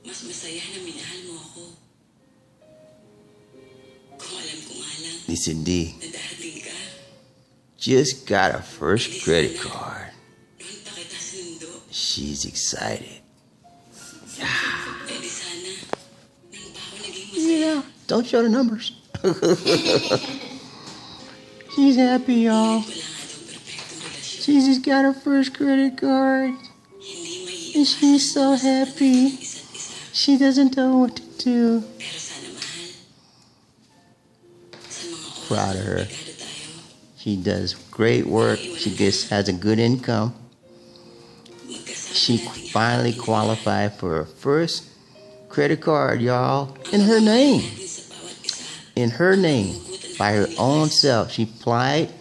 Mas masaya na minahal mo ako. Kung alam ko nga lang, LisaD na darating ka, just got her first credit card. noon pa kita sinundo. She's excited. Pwede sana, nang pa ako naging masaya. Yeah, don't show the numbers. She's happy, y'all. Wala nga daw perfectong relasyon. She just got her first credit card. Hindi may And she's so happy. isa't isa. She doesn't know what to do. Pero sana mahal. Sa mga oras Proud of her. na tayo, She does great work. She has a good income. magkasama She nating finally qualified for her first credit card, y'all, in her name. natin sa bawat isa. In her name, by her own self. She applied.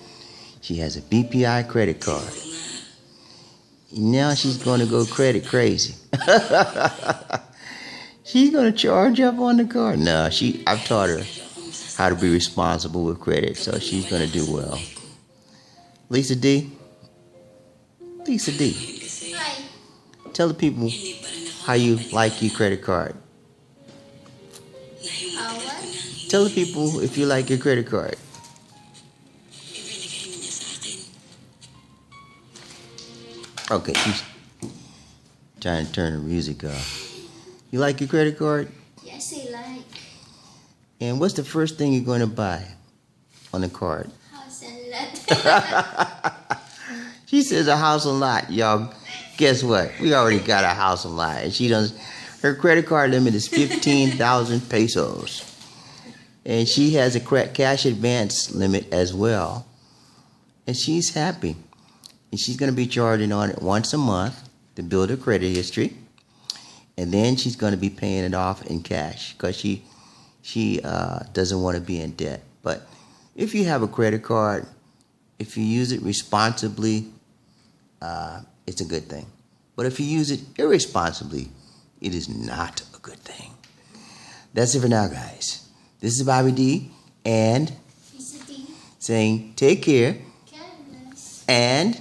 She has a BPI credit card. Kung nga, Now she's going to go credit crazy. She's going to charge up on the card. No, I've taught her how to be responsible with credit, so she's going to do well. LisaD, kasi Hi. tell the people hindi pa rin ako how you like your credit card. nahimutan ko nang hindi Tell the people if you like your credit card. ibinigay mo niya sa akin. Okay, she's trying to turn the music off. You like your credit card? Yes, I like And what's the first thing you're going to buy on the card? house and lot. She says a house and lot. Y'all, guess what? We already got a house and lot. And her credit card limit is 15,000 pesos. And she has a cash advance limit as well. And she's happy. And she's going to be charging on it once a month to build her credit history. And then she's going to be paying it off in cash because she doesn't want to be in debt. But if you have a credit card, if you use it responsibly, it's a good thing. But if you use it irresponsibly, it is not a good thing. That's it for now, guys. This is Bobby D, and LisaD. saying take care Careless. and